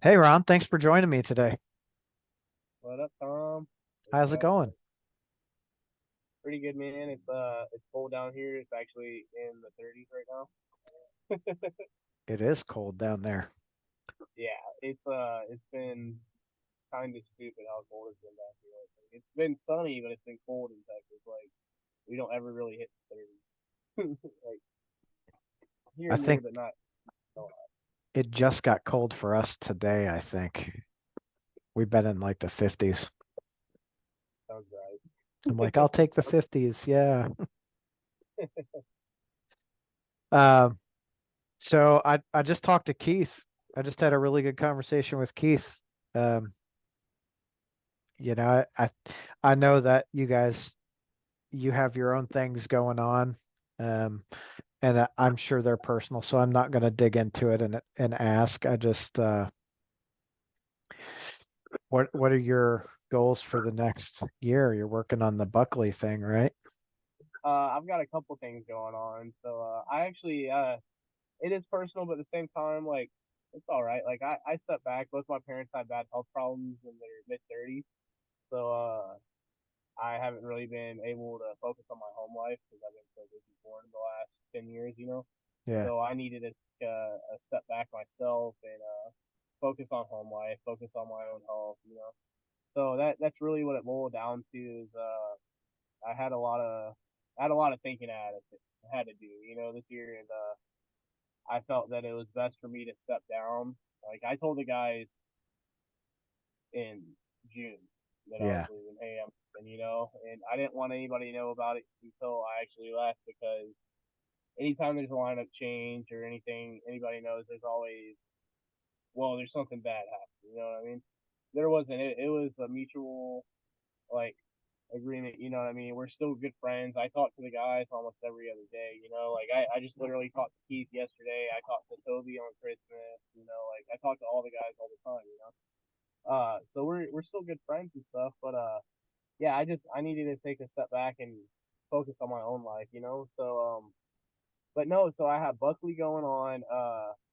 Hey Ron, thanks for joining me today. What up, Tom? It's How's it going? pretty good, man. It's cold down here. It's actually in the 30s right now. It is cold down there. Yeah, it's been kind of stupid how cold it's been down here lately. It's been sunny, but it's been cold in Texas. Like we don't ever really hit the 30s. Like here I and there, think but not a lot. it just got cold for us today, I think. We've been in like the 50s. Sounds right. I'm like, I'll take the 50s. Yeah. Um, so I just talked to Keith. I just had a really good conversation with Keith. Um, you know, I know that you have your own things going on. Um, and I'm sure they're personal, so I'm not going to dig into it and ask. I just what are your goals for the next year? You're working on the Buckley thing, right? I've got a couple things going on. I actually it is personal, but at the same time, like it's all right. Like I stepped back. Both my parents had bad health problems in their mid 30s. So I haven't really been able to focus on my home life because I've been so busy born the last 10 years. Yeah. So I needed to take a step back myself and focus on home life, focus on my own health. So that's really what it boiled down to is I had a lot of thinking I had to do, this year, and I felt that it was best for me to step down. Like I told the guys in June that I was Yeah. leaving. Hey, I'm leaving. And I didn't want anybody to know about it until I actually left because anytime there's a lineup change or anything, anybody knows there's always there's something bad happening. You know what I mean? There wasn't. It was a mutual like agreement. You know what I mean? We're still good friends. I talk to the guys almost every other day. Like I just literally talked to Keith yesterday. I talked to Toby on Christmas. Like I talk to all the guys all the time. So we're still good friends and stuff, but yeah, I needed to take a step back and focus on my own life. But no, so I have Buckley going on.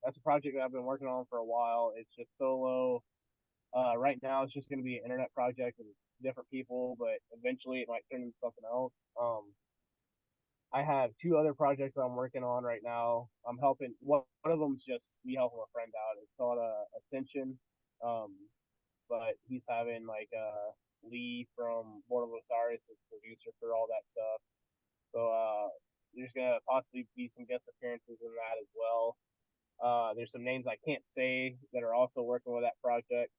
That's a project that I've been working on for a while. It's just solo. Right now it's just going to be an internet project with different people, but eventually it might turn into something else. I have two other projects that I'm working on right now. I'm helping one of them's just me helping a friend out. It's called Ascension. Um, but he's having like Lee from Border of Osiris as producer for all that stuff. So there's gonna possibly be some guest appearances in that as well. There's some names I can't say that are also working with that project.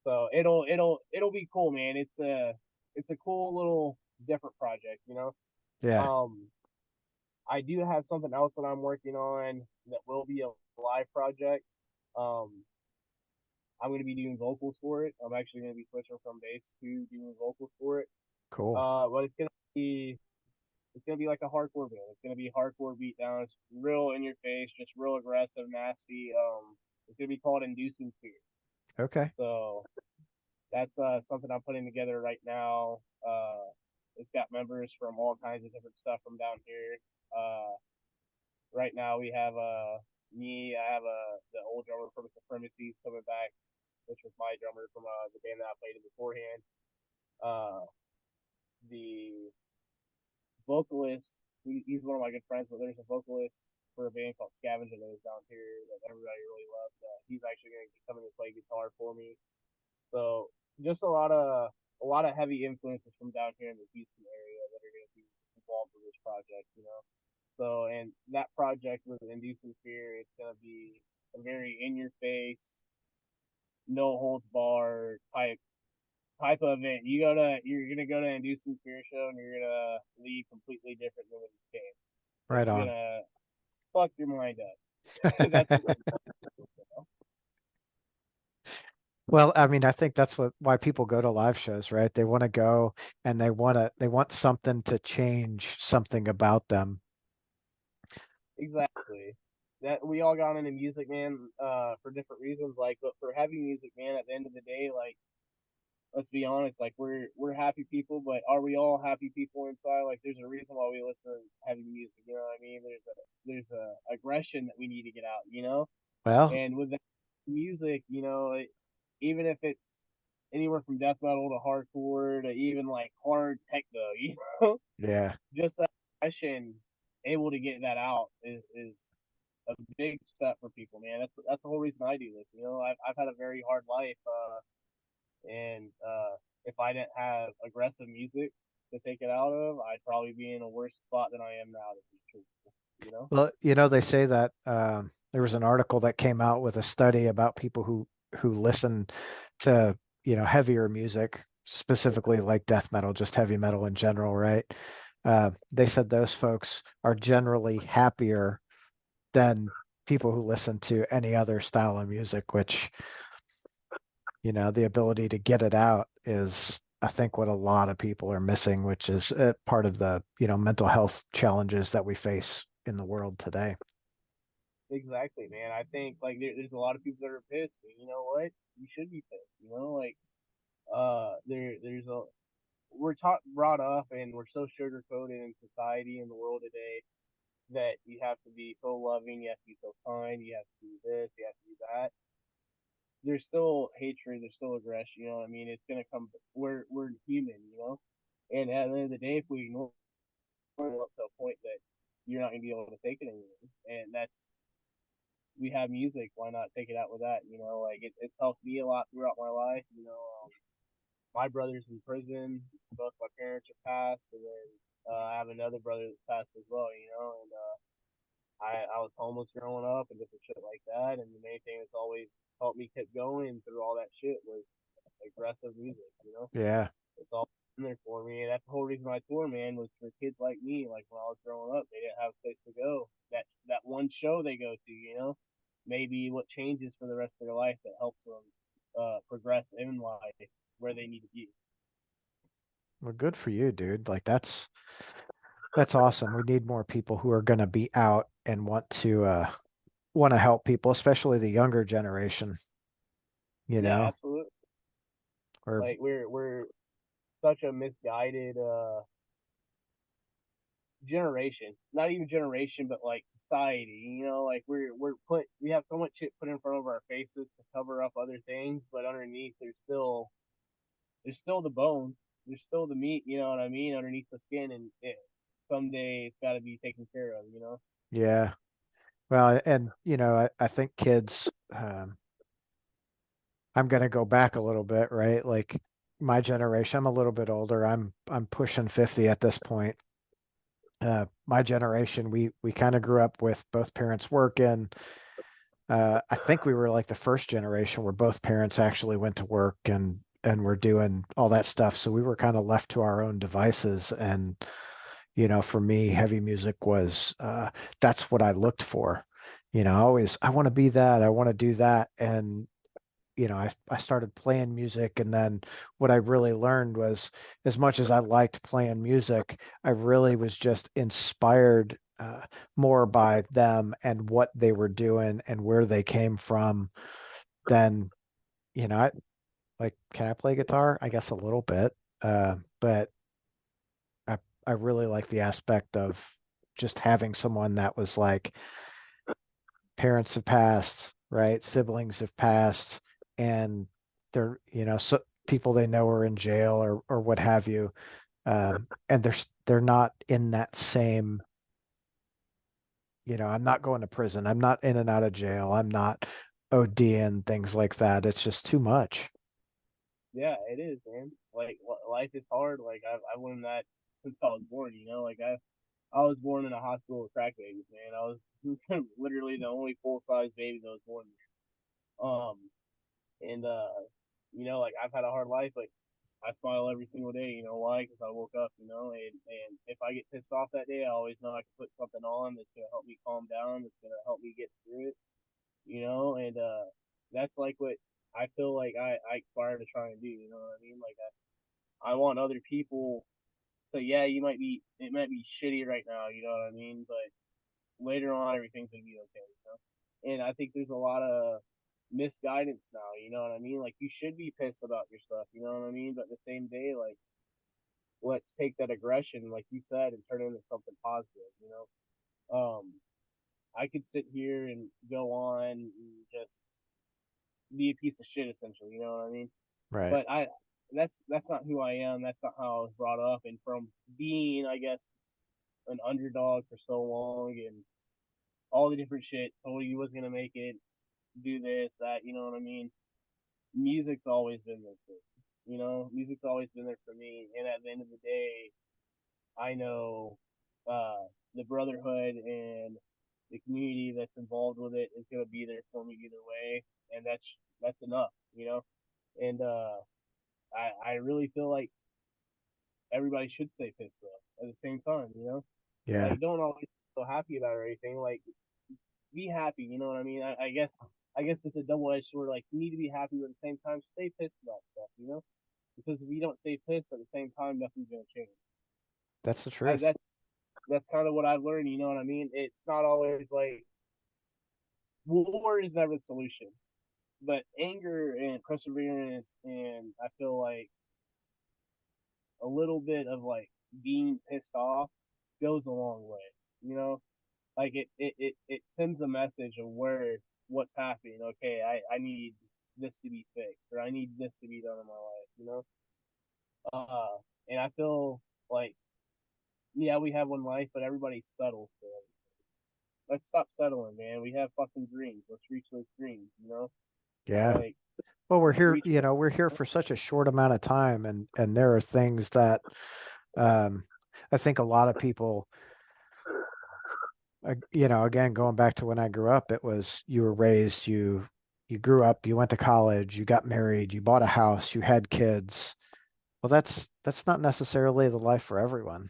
So it'll be cool, man. It's a cool little different project. Yeah. Um, I do have something else that I'm working on that will be a live project. Um, I'm going to be doing vocals for it. I'm actually going to be switching from bass to doing vocals for it. Cool. But it's gonna be like a hardcore band. It's gonna be hardcore beatdowns, real in your face, just real aggressive, nasty. It's gonna be called Inducing Fear. Okay. So that's something I'm putting together right now. It's got members from all kinds of different stuff from down here. Right now we have me. I have the old drummer from Supremacies coming back, which was my drummer from the band that I played in beforehand. Uh, the vocalist. He's one of my good friends, but there's a vocalist for a band called Scavenger that is down here that everybody really loves. He's actually going to be coming to play guitar for me. So just a lot of heavy influences from down here in the Houston area that are going to be involved with this project. So and that project with Inducing Fear, it's going to be a very in your face, no holds barred type of event. You're gonna go to a Inducing Fear show and you're gonna leave completely different than when you came. Right It's on. gonna fuck your mind up. That's Well, I mean, I think that's why people go to live shows, right? They want to go and they want something to change something about them. exactly that we all got into music, man, for different reasons. Like, but for heavy music, man, at the end of the day, like, let's be honest, like we're happy people, but are we all happy people inside? Like, there's a reason why we listen to heavy music. You know what I mean? There's a aggression that we need to get out. Well, And with that music, even if it's anywhere from death metal to hardcore to even like hard techno, know, Yeah. just that expression, able to get that out is a big step for people, man. That's the whole reason I do this. I've had a very hard life, and if I didn't have aggressive music to take it out of, I'd probably be in a worse spot than I am now. To be truthful, you know. Well, they say that there was an article that came out with a study about people who listen to, heavier music, specifically like death metal, just heavy metal in general, right? They said those folks are generally happier than people who listen to any other style of music, which, the ability to get it out is, I think, what a lot of people are missing, which is part of the, mental health challenges that we face in the world today. Exactly, man. I think like there's a lot of people that are pissed. And you know what? You should be pissed. Like there's a we're taught brought up and we're so sugar coated in society in the world today that you have to be so loving, you have to be so kind, you have to do this, you have to do that. There's still hatred, there's still aggression. You know what I mean? It's gonna come. We're human, And at the end of the day, if we ignore it up to a point that you're not gonna be able to take it anymore, and that's we have music. Why not take it out with that? Like it's helped me a lot throughout my life. My brother's in prison. Both my parents are passed, and then I have another brother that's passed as well. And I was homeless growing up and different shit like that. And the main thing that's always helped me keep going through all that shit was aggressive music. Yeah. It's all in there for me, and that's the whole reason I tour, man, was for kids like me. Like when I was growing up, they didn't have a place to go. That one show they go to, maybe what changes for the rest of their life that helps them progress in life where they need to be. Well, good for you, dude. Like that's awesome. We need more people who are going to be out and want to help people, especially the younger generation, you Yeah, know, absolutely. or Like we're such a misguided generation. Not even generation, but like society. Like we have so much shit put in front of our faces to cover up other things, but underneath there's still the bone, there's still the meat. You know what I mean? Underneath the skin, and someday it's got to be taken care of. yeah. Well, and I think kids, I'm going to go back a little bit, right? Like my generation, I'm a little bit older. I'm pushing 50 at this point. My generation, we kind of grew up with both parents working. I think we were like the first generation where both parents actually went to work and were doing all that stuff. So we were kind of left to our own devices. And for me, heavy music was that's what I looked for. I want to be that. I want to do that. And I started playing music, and then what I really learned was, as much as I liked playing music, I really was just inspired more by them and what they were doing and where they came from than, I like, can I play guitar? I guess a little bit. But I I really like the aspect of just having someone that was like, parents have passed, right? Siblings have passed, and they're, so people they know are in jail or what have you. And they're not in that same, I'm not going to prison. I'm not in and out of jail. I'm not ODing, things like that. It's just too much. Yeah, it is, man. Like life is hard. Like I've learned that since I was born. Like I was born in a hospital with crack babies, man. I was literally the only full size baby that was born there. And like I've had a hard life, but I smile every single day. You know why? Because I woke up. And if I get pissed off that day, I always know I can put something on that's gonna help me calm down. That's gonna help me get through it. And that's like what I feel like I aspire to try and do. You know what I mean? Like I want other people. So yeah, it might be shitty right now. You know what I mean? But later on, everything's gonna be okay. And I think there's a lot of misguidance now. You know what I mean? Like you should be pissed about your stuff. You know what I mean? But at the same day, like let's take that aggression, like you said, and turn it into something positive. I could sit here and go on and just be a piece of shit essentially. You know what I mean? Right. But that's not who I am. That's not how I was brought up. And from being, I guess, an underdog for so long and all the different shit, told you was gonna make it, do this, that, you know what I mean? Music's always been there for me. You know, music's always been there for me. And at the end of the day, I know the brotherhood and the community that's involved with it is gonna be there for me either way, and that's enough, you know. And I really feel like everybody should stay pissed though. At the same time, you know, Yeah. like don't always be so happy about it or anything. Like be happy, you know what I mean? I guess it's a double edged sword. Like you need to be happy, but at the same time, stay pissed about stuff, you know. Because if you don't stay pissed at the same time, nothing's gonna change. That's the I truth. that's kind of what I've learned. You know what I mean? It's not always like war is never the solution, but anger and perseverance, and I feel like a little bit of like being pissed off goes a long way. You know, like it sends a message of where what's happening. Okay, I need this to be fixed, or I need this to be done in my life. You know, and I feel like yeah, we have one life, but everybody settles for it. Let's stop settling, man. We have fucking dreams. Let's reach those dreams. You know, Yeah. like Well, we're here, reach for. we're here for such a short amount of time, and there are things that um I think a lot of people again, going back to when I grew up, it was you were raised, you grew up, you went to college, you got married, you bought a house, you had kids. Well, that's not necessarily the life for everyone,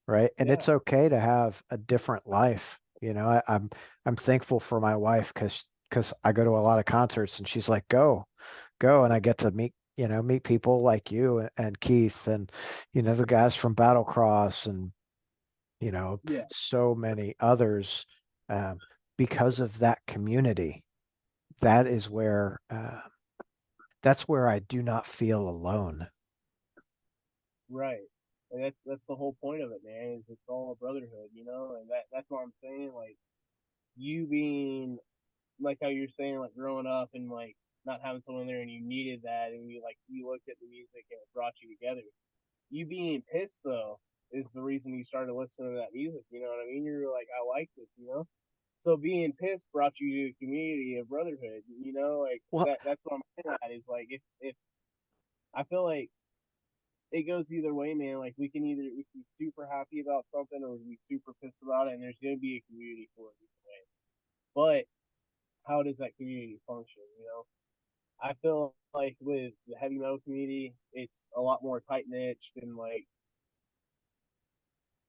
right? And Yeah, it's okay to have a different life. I'm thankful for my wife because I go to a lot of concerts and she's like, go, and I get to meet people like you and Keith and the guys from Battlecross and yeah, so many others um, because of that community. That is where that's where I do not feel alone. right. And that's the whole point of it, man. Is it's all a brotherhood, you know, and that's what I'm saying. Like you being like how you're saying, like growing up and like not having someone there, and you needed that, and you looked at the music and it brought you together. You being pissed though is the reason you started listening to that music. You know what I mean? You're like, I like this, you know. So being pissed brought you to a community of brotherhood. You know, like Well, that's what I'm saying. At is like if I feel like it goes either way, man. Like we can be super happy about something or we can be super pissed about it, and there's gonna be a community for it either way. But how does that community function? You know, I feel like with the heavy metal community, it's a lot more tight knit than like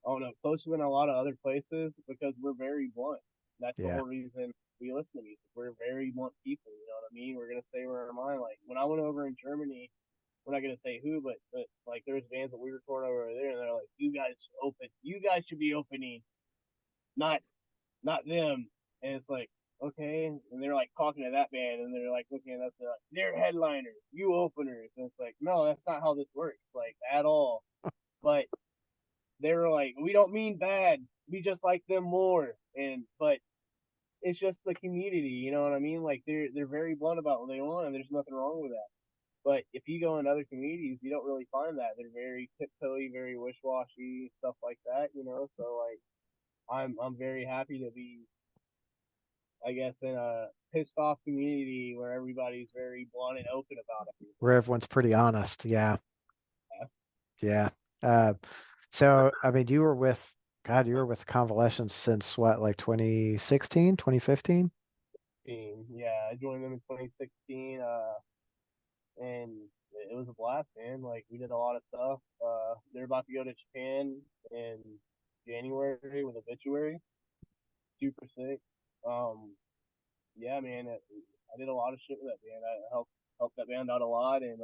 I don't know, closer than a lot of other places because we're very blunt. That's the yeah, whole reason we listen to music. We're very blunt people. You know what I mean? We're gonna say we're our mind. Like when I went over in Germany, we're not gonna say who, but like there's bands that we record over there, and they're like, you guys open, you guys should be opening, not not them. And it's like, okay, and they're like talking to that band, and they're like looking at us, they're headliners, you openers, and it's like, no, that's not how this works, like at all. But they were like, we don't mean bad, we just like them more, and but it's just the community, you know what I mean? Like they're very blunt about what they want, and there's nothing wrong with that. But if you go in other communities, you don't really find that. They're very tiptoey, very wish washy, stuff like that, you know. So like, I'm very happy to be, I guess, in a pissed off community where everybody's very blunt and open about where everything. everyone's pretty honest. Yeah, Yeah. yeah. Uh, so I mean, you were with Convalescence since what, like 2016, 2015? Yeah, I joined them in 2016, and it was a blast, man. Like we did a lot of stuff. They're about to go to Japan in January with Obituary. Super sick. Um, yeah, man, I did a lot of shit with that band. I helped that band out a lot, and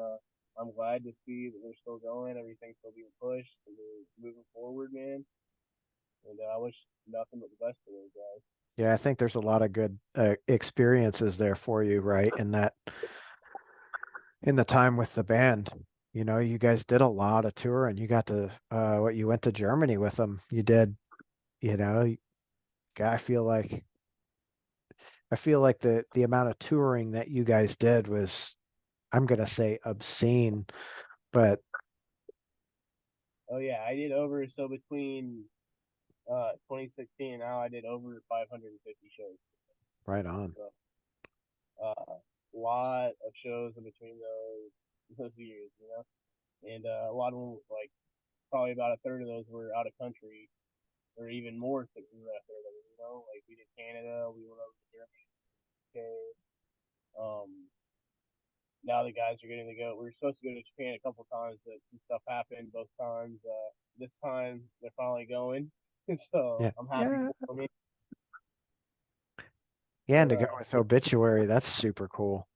I'm glad to see that they're still going. Everything's still being pushed, and they're moving forward, man. And I wish nothing but the best for those guys. Yeah, I think there's a lot of good experiences there for you, right? In the time with the band, you guys did a lot of touring. You got to you went to Germany with them. You did, you know, I feel like I feel like the amount of touring that you guys did was, I'm gonna say obscene, but Oh yeah, I did over so between 2016 and now I did over 550 shows. right on. So lot of shows in between those years, you know, and a lot of them like probably about a third of those were out of country, or even more than a third of it. You know, like we did Canada, we went over to Germany, UK. Now the guys are getting to go. We were supposed to go to Japan a couple times, but some stuff happened both times. This time they're finally going, so Yeah. I'm happy Yeah. for me. Yeah, and But to go with Obituary, that's super cool.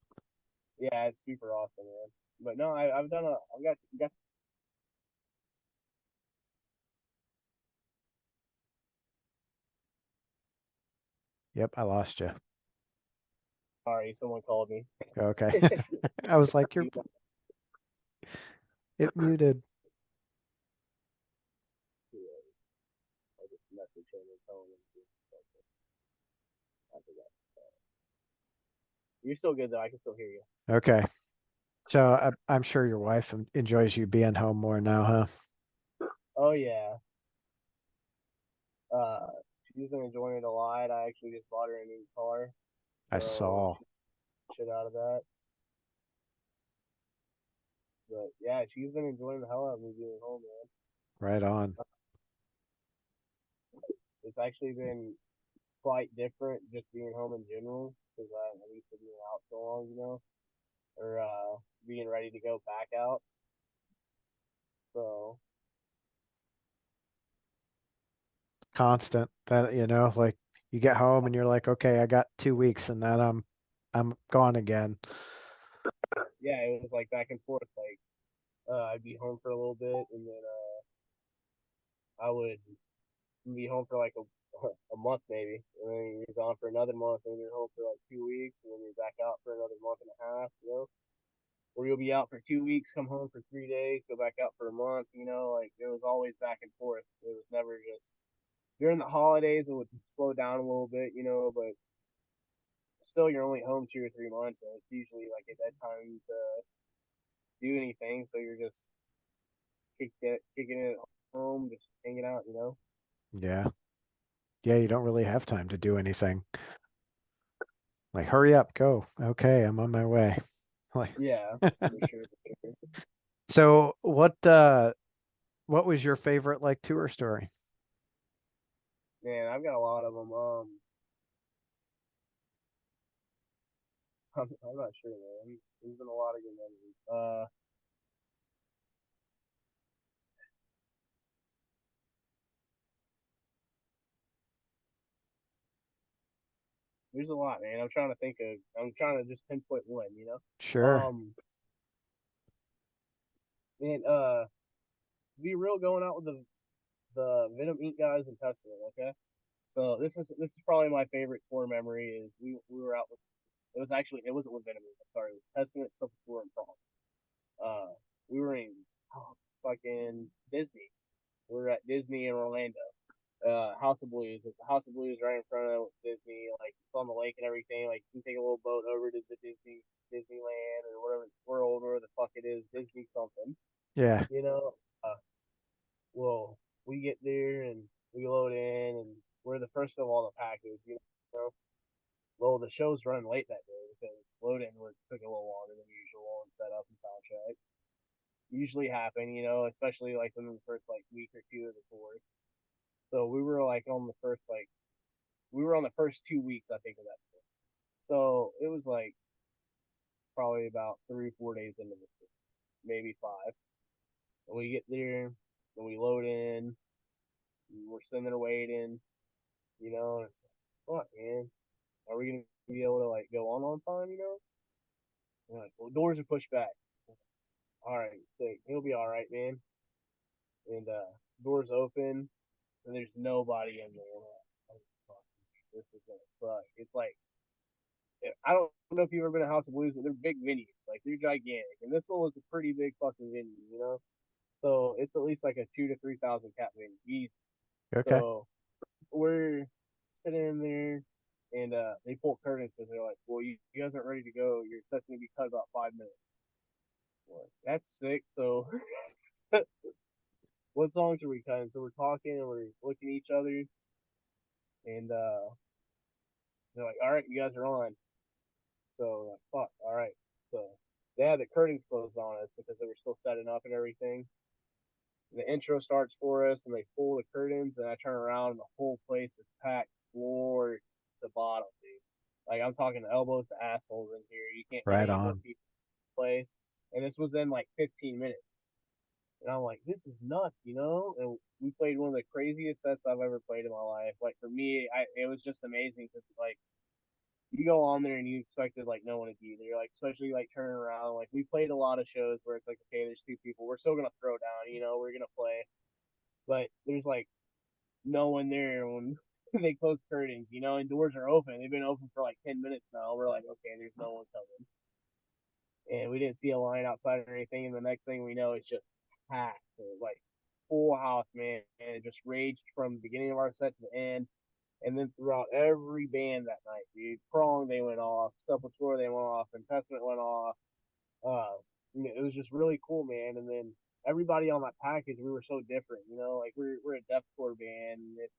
yeah, it's super awesome, man. But no, I've done a, I've got. Yep, I lost you. Sorry, someone called me. Okay. I was like, you're it muted. I just messaged him and told him I forgot. You're still good though. I can still hear you. Okay. So I'm sure your wife enjoys you being home more now, huh? Oh yeah. Uh, she's been enjoying it a lot. I actually just bought her a new car, I so saw. she shit out of that. But yeah, she's been enjoying the hell out of me being home, man. Right on. It's actually been quite different just being home in general because I'm used to being out so long, you know, or being ready to go back out. So Constant that, like you get home and you're like, okay, I got 2 weeks and then I'm gone again. yeah, it was like back and forth. Like I'd be home for a little bit, and then I would be home for like a month maybe, and then you're gone for another month, and then you're home for like 2 weeks, and then you're back out for another month and a half, you know. Or you'll be out for 2 weeks, come home for 3 days, go back out for a month, you know. Like it was always back and forth. It was never just during the holidays. It would slow down a little bit, you know, but still you're only home 2 or 3 months, and it's usually like at that time to do anything. So you're just kicking it at home, just hanging out, you know. Yeah. Yeah, you don't really have time to do anything. Like, hurry up, go. Okay, I'm on my way. Like, Yeah, for sure. so what was your favorite like tour story? Man, I've got a lot of them. I'm not sure, man. There's been a lot of good memories. There's a lot, man. I'm trying to think of. I'm trying to just pinpoint one. You know. Sure. Man. Be real going out with the Venom Inc. guys in Testament. Okay. So this is probably my favorite tour memory. Is we were out with. It wasn't with Venom Inc. I'm sorry. It was Testament Stuff Tour in Prague. We were in fucking Disney. We were at Disney in Orlando. House of Blues. It's the House of Blues right in front of Disney. Like it's on the lake and everything. Like you can take a little boat over to the Disneyland or whatever world or the fuck it is, Disney something. Yeah. You know. Well, we get there and we load in and we're the first of all the package. You know. Well, the show's run late that day because load in took a little longer than usual and set up and soundtrack. Usually happen, you know, especially like in the first like week or two of the tour. So we were like on the first like we were on the first 2 weeks I think of that. So it was like probably about 3 or 4 days into the trip, maybe five. And we get there and we load in. And we're sitting there waiting, you know. And it's like, fuck, man, are we gonna be able to like go on time, you know? And like, well, doors are pushed back. All right, so he'll be all right, man. And doors open and there's nobody in there. Like, oh, this is gonna suck. It's like I don't know if you've ever been to House of Blues, but they're big venues. Like they're gigantic, and this one was a pretty big fucking venue, you know. So it's at least like a 2 to 3 thousand cap venue. Easy. Okay. So we're sitting in there, and they pull curtains because they're like, well, you guys aren't ready to go. You're expecting to be cut about 5 minutes. Like, that's sick. So what songs are we cutting? So we're talking and we're looking at each other, and they're like, all right, you guys are on. So like, fuck, all right. So they had the curtains closed on us because they were still setting up and everything. The intro starts for us, and they pull the curtains, and I turn around, and the whole place is packed floor to bottom, dude. Like I'm talking elbows to assholes in here. You can't get Right any more on. people in the place. And this was in like 15 minutes. And I'm like, this is nuts, you know? And we played one of the craziest sets I've ever played in my life. Like for me, it was just amazing because like you go on there and you expected like no one to be there, like especially like turning around. Like we played a lot of shows where it's like, okay, there's two people, we're still gonna throw down, you know, we're gonna play, but there's like no one there when they close curtains, you know, and doors are open. They've been open for like 10 minutes now. We're like, okay, there's no one coming, and we didn't see a line outside or anything. And the next thing we know, it's just packed, like full house, man, and it just raged from the beginning of our set to the end. And then throughout every band that night, dude, Prong they went off, Sepultura they went off, and Testament went off. It was just really cool, man. And then everybody on that package, we were so different, you know. Like we're a deathcore band, it's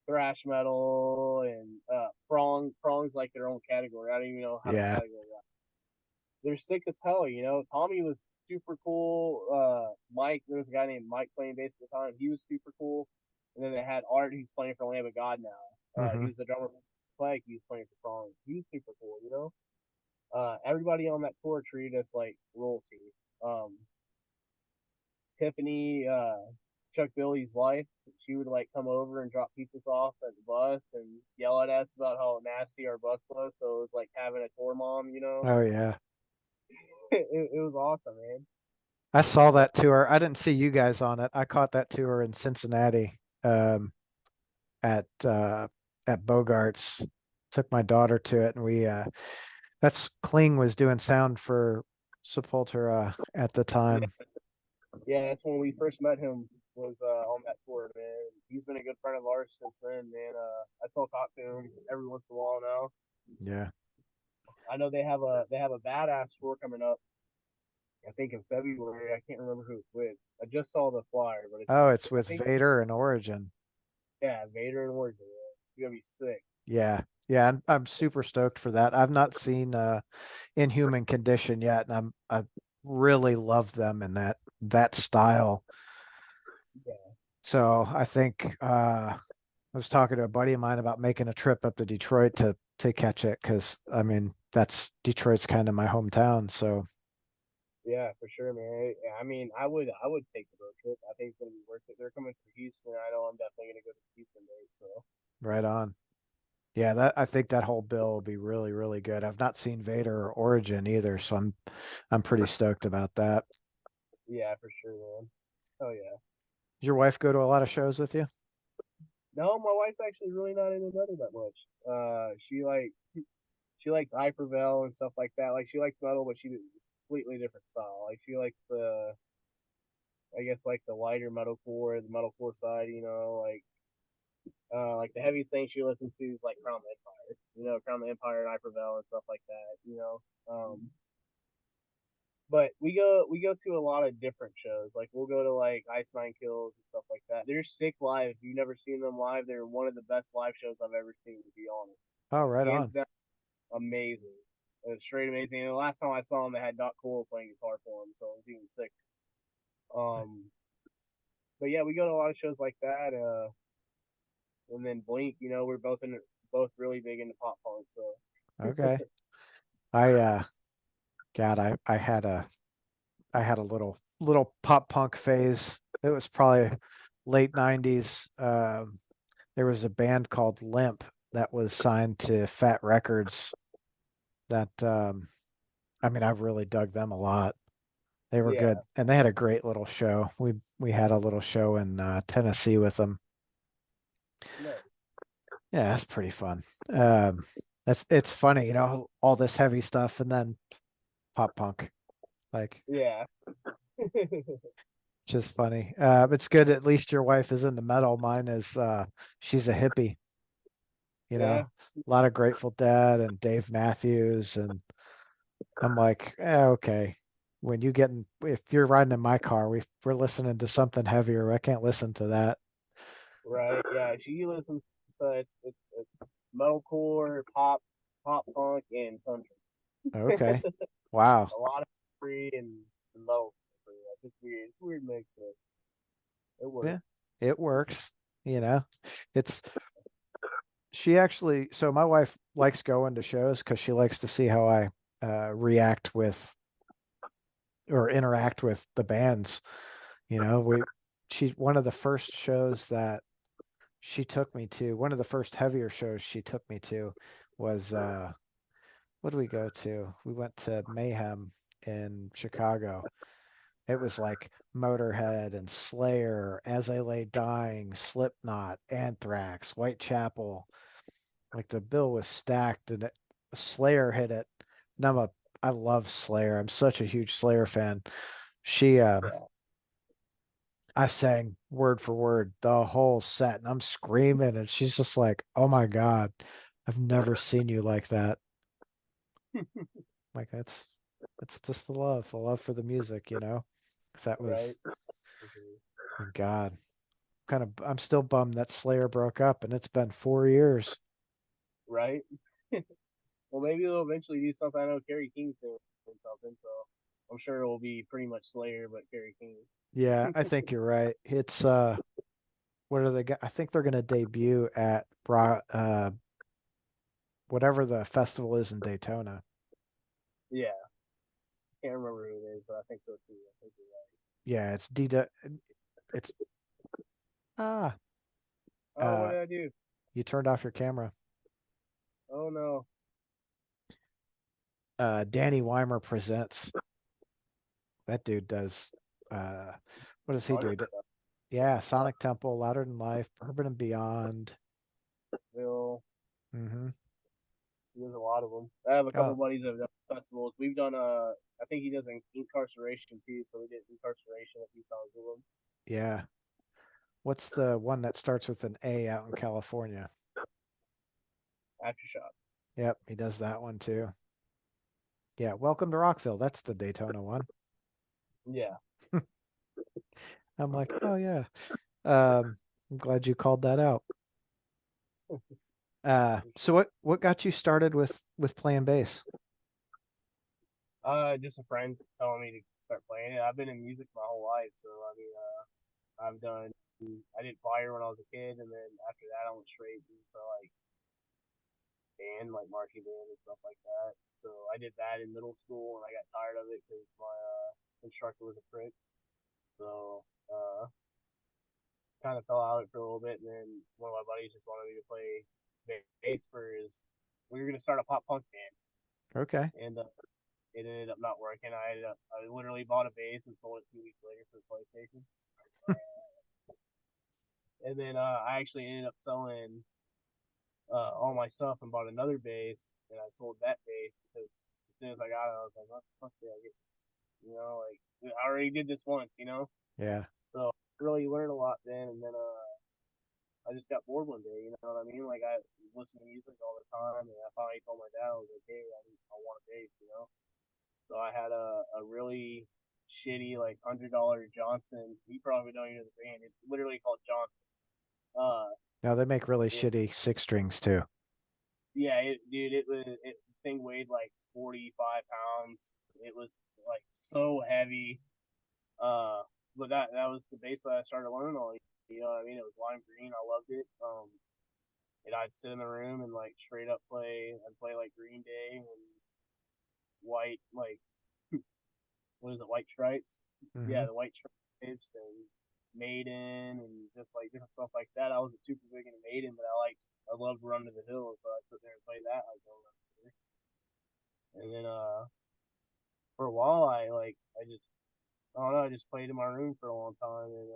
thrash metal, and Prong's like their own category. I don't even know how to Yeah. categorize that. They're sick as hell, you know. Tommy was super cool. Mike, there was a guy named Mike playing bass at the time. He was super cool. And then they had Art, who's playing for Lamb of God now. Hmm. He was the drummer for Plague. He was playing for Prong. He was super cool, you know. Everybody on that tour treated us like royalty. Um, Tiffany, Chuck Billy's wife, she would like come over and drop pizzas off at the bus and yell at us about how nasty our bus was. So it was like having a tour mom, you know. Oh yeah. It was awesome, man. I saw that tour. I didn't see you guys on it. I caught that tour in Cincinnati, at Bogarts. Took my daughter to it, and we that's Kling was doing sound for Sepultura at the Yeah, time. yeah, that's when we first met him. Was on that tour, man. He's been a good friend of ours since then, man. I still talk to him every once in a while now. Yeah. I know they have a badass tour coming up. I think in February. I can't remember who it's with. I just saw the flyer, but Oh, it's I with think Vader and Origin. yeah, Vader and Origin. It's gonna be sick. Yeah. Yeah, I'm super stoked for that. I've not seen Inhuman Condition yet, and I really love them in that style. Yeah, So I think I was talking to a buddy of mine about making a trip up to Detroit to catch it because I mean that's Detroit's kind of my hometown. So yeah, for sure, man. I mean, I would take the road trip. I think it's gonna be worth it. They're coming to Houston. I know I'm definitely gonna go to Houston, mate. So right on. Yeah, that I think that whole bill will be really, really good. I've not seen Vader or Origin either, so I'm pretty stoked about that. yeah, for sure, man. Oh yeah. Does your wife go to a lot of shows with you? No, my wife's actually really not into metal that much. She likes Hypervel and stuff like that. Like she likes metal, but it's a completely different style. Like she likes I guess like the lighter metalcore, the metalcore side. You know, like the heaviest thing she listens to is like Crown the Empire. You know, Crown the Empire and Hypervel and stuff like that. You know, but we go to a lot of different shows. Like we'll go to like Ice Nine Kills and stuff like that. They're sick live. If you've never seen them live, they're one of the best live shows I've ever seen. To be honest, Oh, right hands on. down, amazing. It was straight amazing. And the last time I saw them, they had Doc Cole playing guitar for them, so it was even sick. But yeah, we go to a lot of shows like that. And then Blink, you know, we're both really big into pop punk. So Okay. I God, I had a little pop punk phase. It was probably late 90s. There was a band called Limp that was signed to Fat Records that I mean I really dug them a lot. They were yeah, good and they had a great little show. We had a little show in Tennessee with them. no, Yeah, that's pretty fun. Um it's funny, all this heavy stuff and then pop punk. Like yeah, just funny. It's good at least your wife is into metal. Mine is she's a hippie, you yeah. know. a lot of Grateful Dead and Dave Matthews, and I'm like, okay. When you get in, if you're riding in my car, we're listening to something heavier. I can't listen to that. Right? Yeah, she listens to it's metalcore, pop punk, and country. Okay. Wow. A lot of free and metal. It's weird. It's weird mix, but it Yeah, works. it works. You know, it's she actually, so my wife likes going to shows because she likes to see how I react with or interact with the bands. You know, she, one of the first shows that she took me to, one of the first heavier shows she took me to was what did we go to? We went to Mayhem in Chicago. It was like Motorhead and Slayer, As I Lay Dying, Slipknot, Anthrax, Whitechapel. Like the bill was stacked, and Slayer hit it. And I love Slayer. I'm such a huge Slayer fan. She Yeah. I sang word for word the whole set, and I'm screaming, and she's just like, "Oh my God, I've never seen you like that." Like that's just the love for the music, you know? 'Cause that Right. was, God, I'm still bummed that Slayer broke up, and it's been 4 years. Right. Well, maybe they'll eventually do something. I know Kerry King's doing something, so I'm sure it will be pretty much Slayer, but Kerry King. Yeah, I think you're right. It's what are they? I think they're going to debut at whatever the festival is in Daytona. Yeah, can't remember who it is, but I think so too. I think you're Yeah, it's ah right. Oh, what uh did I do? you turned off your camera. Oh no. Danny Weimer presents. That dude does uh what does he Bunch do? of stuff. Yeah, Sonic Temple, Louder Than Life, Urban and Beyond. Bill. Hmm. There's a lot of them. I have a couple Oh, buddies that have done festivals. We've done I think he does incarceration too, so we did incarceration a few times with him. yeah. What's the one that starts with an A out in California? Aftershock. Yep, he does that one too. Yeah, Welcome to Rockville. That's the Daytona one. Yeah. I'm like, oh yeah. I'm glad you called that out. So what got you started with playing bass? Just a friend telling me to start playing it. I've been in music my whole life, so I mean, I've done. I did choir when I was a kid, and then after that, I went straight into like band, like marching band and stuff like that. So I did that in middle school, and I got tired of it because my instructor was a prick. So kind of fell out of it for a little bit, and then one of my buddies just wanted me to play bass for his. We were gonna start a pop punk band, Okay. and it ended up not working. I literally bought a bass and sold it 2 weeks later for the PlayStation, and then I actually ended up selling all my stuff and bought another bass, and I sold that bass because as soon as I got it, I was like, what the fuck did I get this? You know, like I already did this once, you know. Yeah. So really learned a lot then, and then I just got bored one day. You know what I mean? Like I listened to music all the time, and I finally told my dad, I was like, hey, I want a bass, you know. So I had a really shitty like $100 Johnson. You probably don't even know the band. It's literally called Johnson. Uh, Now they make really it, shitty six strings too. yeah, dude, the thing weighed like 45 pounds. It was like so heavy. Uh, but that was the bass that I started learning on. You know what I mean? It was lime green. I loved it. And I'd sit in the room and like straight up play. I'd play like Green Day and White, like what is it, White Stripes? Hmm. Yeah, the White Stripes and Maiden and just like different stuff like that. I wasn't super big into Maiden, but I loved Run to the Hills, so I sit there and play that like over. And then for a while I don't know, I just played in my room for a long time and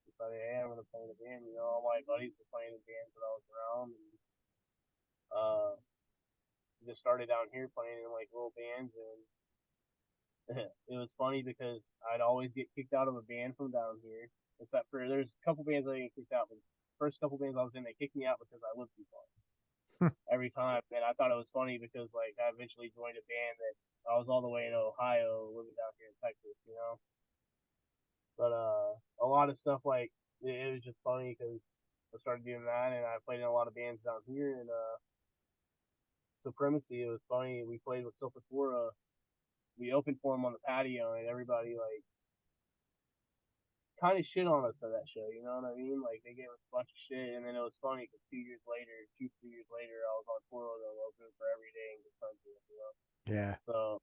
decided, hey, I'm gonna play in a band. You know, all my buddies were playing in bands when I was around, and uh, just started down here playing in like little bands, and it was funny because I'd always get kicked out of a band from down here. Except for there's a couple bands I get kicked out, but the first couple bands I was in, they kicked me out because I lived too far. every time. And I thought it was funny because like I eventually joined a band that I was all the way in Ohio, living down here in Texas, you know. But a lot of stuff like it was just funny because I started doing that, and I played in a lot of bands down here. And Supremacy, it was funny. We played with Sepultura. We opened for them on the patio, and everybody like kind of shit on us at that show. You know what I mean? Like they gave us a bunch of shit, and then it was funny because 2 years later, 2 3 years later, I was on tour with them, opening for every day in the country. You know, Yeah. so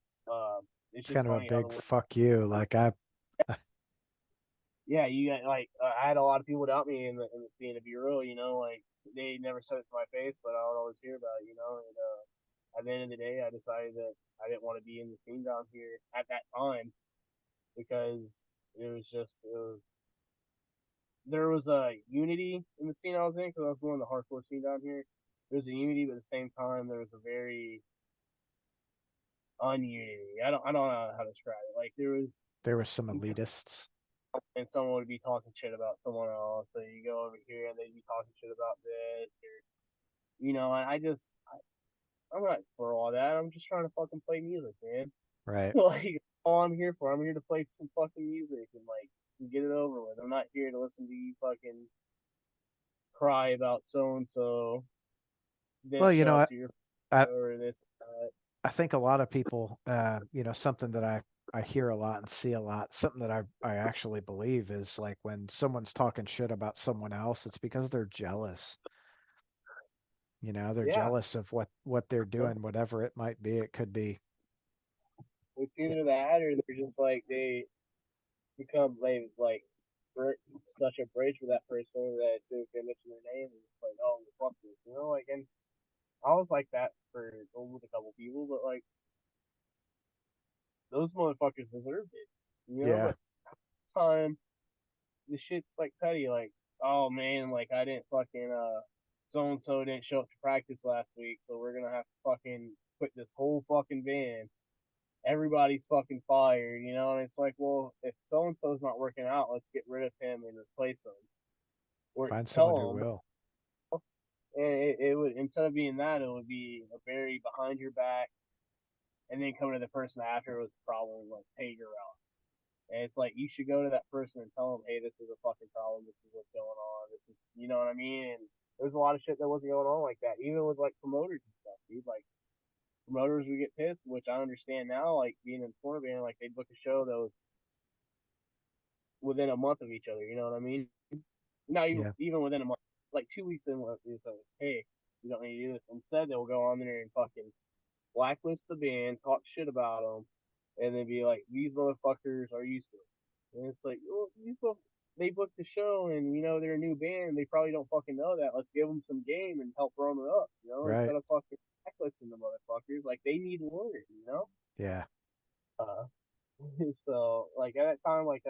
it's It's just kind of a funny how the big fuck you. Like yeah, you got like I had a lot of people doubt me in the scene to be real. You know, like they never said it to my face, but I would always hear about it. You know, and at the end of the day, I decided that I didn't want to be in the scene down here at that time because it was there was a unity in the scene I was in because I was going to the hardcore scene down here. There was a unity, but at the same time, there was a very ununity. I don't know how to describe it. Like there was, there were some elitists. and someone would be talking shit about someone else. So you go over here and they'd be talking shit about this, or you know. And I'm not for all that. I'm just trying to fucking play music, man. Right. Like all I'm here for. I'm here to play some fucking music and like get it over with. I'm not here to listen to you fucking cry about so and so Well, didn't show up to your I or this. I think a lot of people, something that I hear a lot and see a lot, something that I actually believe is like when someone's talking shit about someone else, it's because they're jealous. They're Yeah, jealous of what they're doing, whatever it might be. It could be, it's yeah, either that or they're just like they become like such a bridge for that person that as soon as they mention their name, it's like, oh, fuck this, you know, like, and I was like that for with a couple people, but like those motherfuckers deserved it, you know. yeah, But time the shit's like petty, like, oh man, like I didn't fucking so and so didn't show up to practice last week, so we're gonna have to fucking quit this whole fucking band. Everybody's fucking fired, you know, and it's like, well, if so and so's not working out, let's get rid of him and replace him, or find someone who tell him. will. And it would instead of being that, it would be a very behind your back, and then coming to the person after with the problem, like, hey, you're out. And it's like you should go to that person and tell them, hey, this is a fucking problem. This is what's going on. This is, you know what I mean? And there's a lot of shit that wasn't going on like that, even with like promoters and stuff, dude. Like promoters would get pissed, which I understand now. Like being in corner band, like they'd book a show that was within a month of each other. You know what I mean? Not Yeah, even within a month, like 2 weeks in, it's like, hey, you don't need to do this. Instead, they'll go on there and fucking blacklist the band, talk shit about them, and then be like, these motherfuckers are useless. And it's like, well, they booked the show, and you know they're a new band. They probably don't fucking know that. Let's give them some game and help run it up, you know, right. instead of fucking blacklisting the motherfuckers. Like they need to learn, you know. Yeah, Uh, so like at that time, like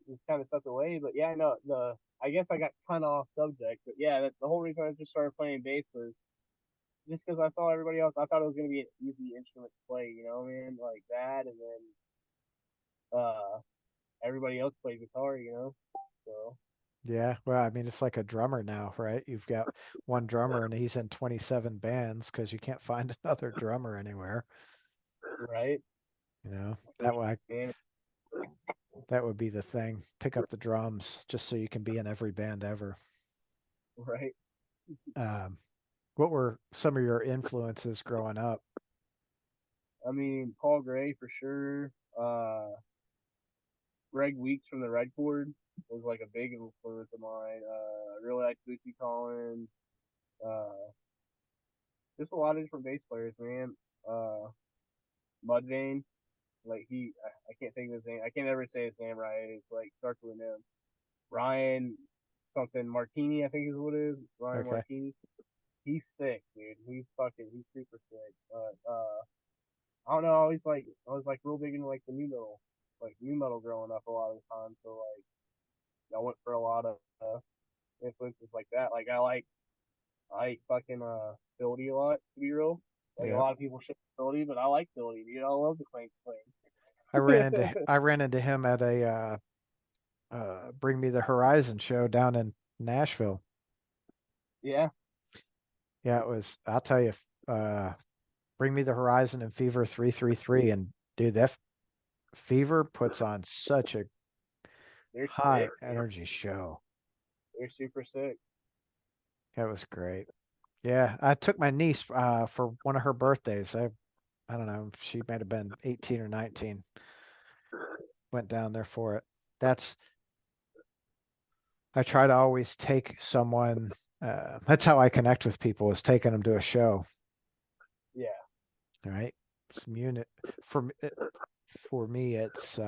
just kind of stepped away. But yeah, no, the I guess I got kind of off subject. But yeah, the whole reason I just started playing bass was just because I saw everybody else. I thought it was gonna be an easy instrument to play, you know, man, like that, and then everybody else played guitar, you know. So yeah. Well, I mean, it's like a drummer now, right? You've got one drummer and he's in 27 bands because you can't find another drummer anywhere. right, for That way sure, man, that would be the thing. Pick up the drums just so you can be in every band ever. right. Um, what were some of your influences growing up? I mean, Paul Gray for sure. Greg Weeks from the Red Chord was like a big influence of mine. I really like Bootsy Collins. Uh, just a lot of different bass players, man. Mudvayne, like I can't think of his name. I can't ever say his name right. It's like starts with an M. Ryan something Martini, I think is what it is. Ryan Okay. Martini. He's sick, dude. He's super sick. I don't know. I was like real big into like the new metal growing up a lot of the time. So like I went for a lot of influences like that. Like I like fucking Philly a lot to be real. Like a Yeah. lot of people shit Philly, but I like Philly, dude. I love the clank clank. I ran into him at a Bring Me the Horizon show down in Nashville. Yeah, Yeah, it was. I'll tell you, Bring Me the Horizon and Fever 333, and dude, Fever puts on such a They're high sick, man. energy show. They're super sick. It was great. Yeah, I took my niece for one of her birthdays. I don't know, she might have been 18 or 19. Went down there for it. That's I try to always take someone. That's how I connect with people is taking them to a show. Yeah, Right. Some unit for for me, it's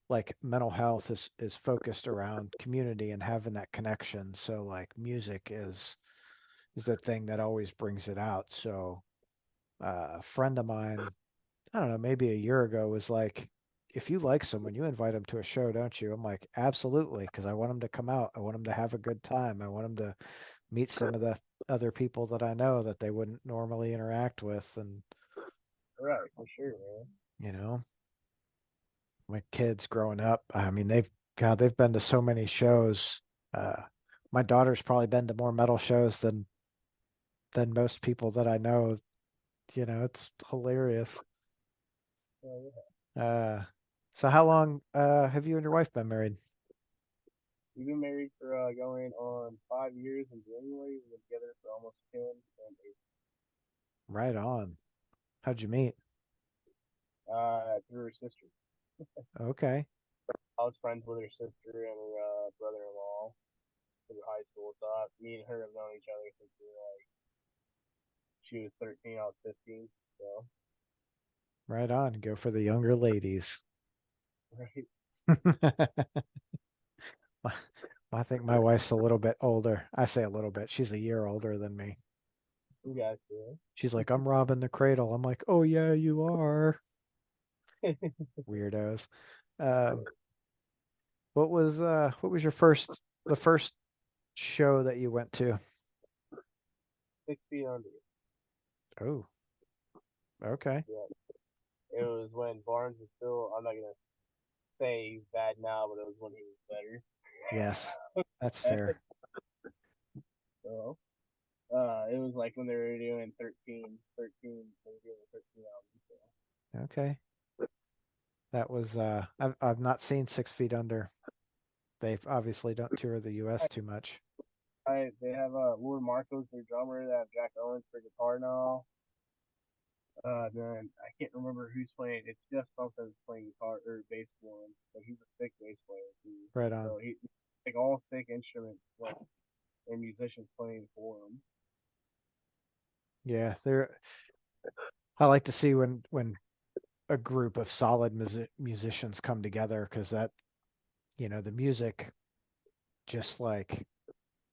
like mental health is focused around community and having that connection. So like music is the thing that always brings it out. So a friend of mine, I don't know, maybe a year ago was like, if you like someone, you invite them to a show, don't you? I'm like, absolutely, because I want them to come out. I want them to have a good time. I want them to meet some of the other people that I know that they wouldn't normally interact with. And, right, for sure, man. you know, my kids growing up, I mean, they've been to so many shows. Uh, my daughter's probably been to more metal shows than most people that I know. It's hilarious. Yeah. Uh, so how long have you and your wife been married? We've been married for going on 5 years in January. We've been together for almost 10 and 8. Right on. How'd you meet? Through her sister. Okay. I was friends with her sister and her brother-in-law through high school. So me and her have known each other since we were like, she was 13, I was 15. So, Right on. Go for the younger ladies. right. Well, I think my wife's a little bit older. I say a little bit. She's a year older than me. You guys do. She's like, I'm robbing the cradle. I'm like, oh yeah, you are. Weirdos. Um, what was the first show that you went to? 6 feet under. Oh, okay. Yeah. It was when Barnes was still, I'm not going to say he's bad now, but it was when he was better. Yes, that's fair. So, it was like when they were doing 13, they were doing the 13 album. So. Okay. That was I've not seen 6 Feet Under. They obviously don't tour the US too much. They have Lord Marcos, their drummer. They have Jack Owens for guitar now. Then I can't remember who's playing. It's just something's playing guitar or bass for him, but he's a sick bass player too. Right on. So he like all sick instruments like and musicians playing for him. Yeah, I like to see when a group of solid musicians come together because the music just like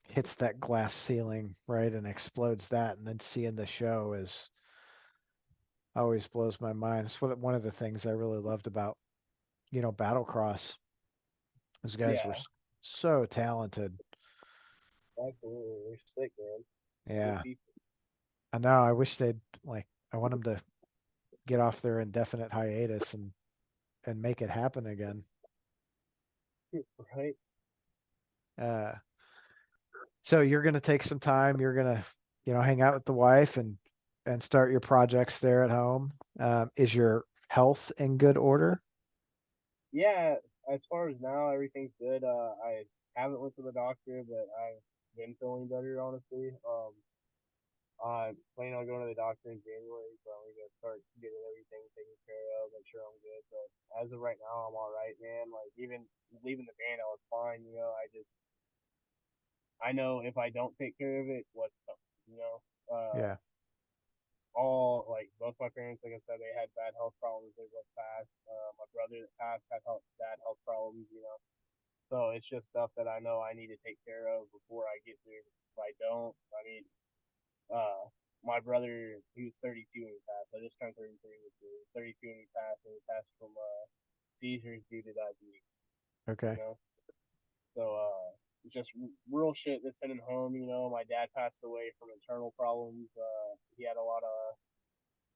hits that glass ceiling, right, and explodes that, and then seeing the show is always blows my mind. It's one of the things I really loved about, Battlecross. Those guys were Yeah, so talented. absolutely. They're sick, man. Good Yeah. people. I know. I wish they'd I want them to get off their indefinite hiatus and make it happen again. Right? Uh, so you're gonna take some time. You're gonna, hang out with the wife and start your projects there at home. Is your health in good order? Yeah. As far as now, everything's good. I haven't went to the doctor, but I've been feeling better, honestly. I'm planning on going to the doctor in January, so I'm gonna start getting everything taken care of, make sure I'm good. But as of right now, I'm all right, man. Like even leaving the band, I was fine. I know if I don't take care of it, what's up, you know. Yeah. All like both my parents, like I said, they had bad health problems. They both passed. My brother that passed had bad health problems, you know. So it's just stuff that I know I need to take care of before I get there. If I don't, I mean, uh, my brother, he was 32 when he passed. I just turned 33 this year. 32 when he passed, and he passed from seizures due to diabetes. You Okay. know, so just real shit that's hitting home. You know, my dad passed away from internal problems. He had a lot of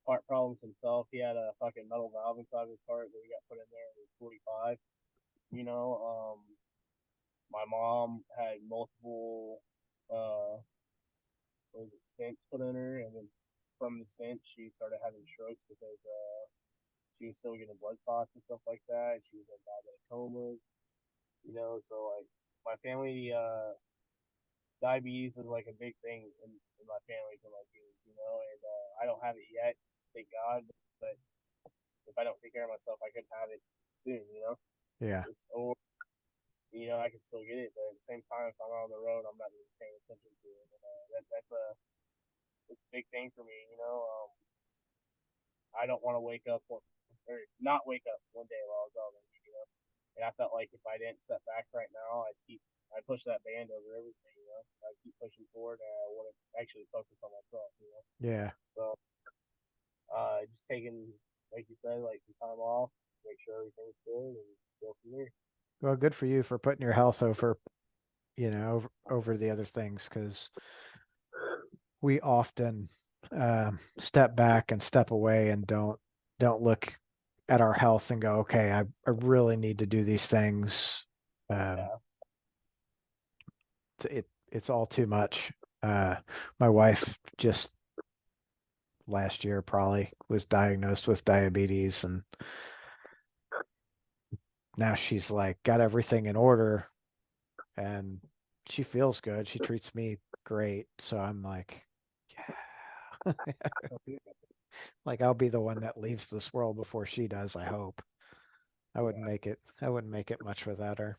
heart problems himself. He had a fucking metal valve inside of his heart that he got put in there when he was 45. You know, my mom had multiple uh, what was it, stents put in her, and then from the stents she started having strokes because she was still getting blood clots and stuff like that. She was in diabetic comas, you know. So like my family, diabetes is like a big thing in my family for my genes, you know. And I don't have it yet, thank God. But if I don't take care of myself, I could have it soon, you know. Yeah. Or you know, I can still get it, but at the same time, if I'm on the road, I'm not really paying attention to it. And, that's a big thing for me, you know. I don't want to wake up or not wake up one day while I was on it, you know. And I felt like if I didn't step back right now, I push that band over everything, you know. I keep pushing forward, and I want to actually focus on myself, you know. Yeah. So, just taking, like you said, like some time off, make sure everything's good, and go from there. Well, good for you for putting your health over, over the other things, because we often step back and step away and don't look at our health and go, okay, I really need to do these things. Um, Yeah, it's all too much. My wife just last year probably was diagnosed with diabetes, and now she's like got everything in order, and she feels good. She treats me great. So I'm like, yeah, like I'll be the one that leaves this world before she does, I hope. yeah. I wouldn't make it much without her.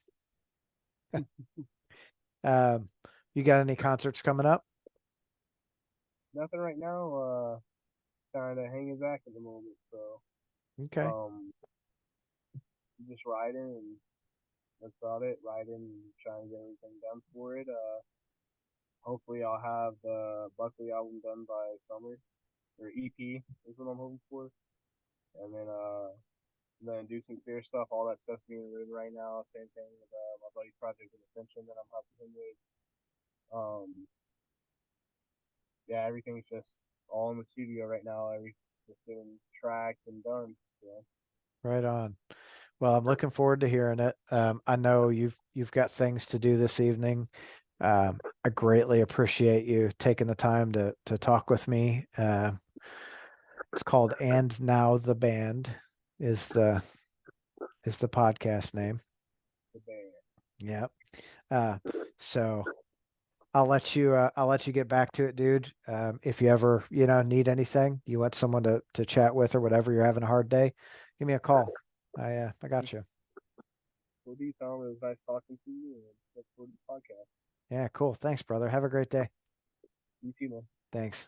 Um, you got any concerts coming up? Nothing right now. Kind of hanging back at the moment, so Okay. um, just riding and that's about it. Riding and trying to get everything done for it. Hopefully I'll have the Buckley album done by summer, or EP is what I'm hoping for, and then do some clear stuff. All that stuff's being written right now. Same thing with my buddy's project with Ascension that I'm helping him with. Um, yeah, everything's just all in the studio right now. Everything's just getting tracked and done. Yeah. Right on. Well, I'm looking forward to hearing it. I know you've got things to do this evening. I greatly appreciate you taking the time to talk with me. It's called "And Now the Band" is the is the podcast name. The band. Yep. Uh, so I'll let you get back to it, dude. If you ever, need anything, you want someone to chat with or whatever, you're having a hard day, give me a call. I got you. We'll do, Tom. It was nice talking to you, and look forward to the podcast. Yeah, cool. Thanks, brother. Have a great day. You too, man. Thanks.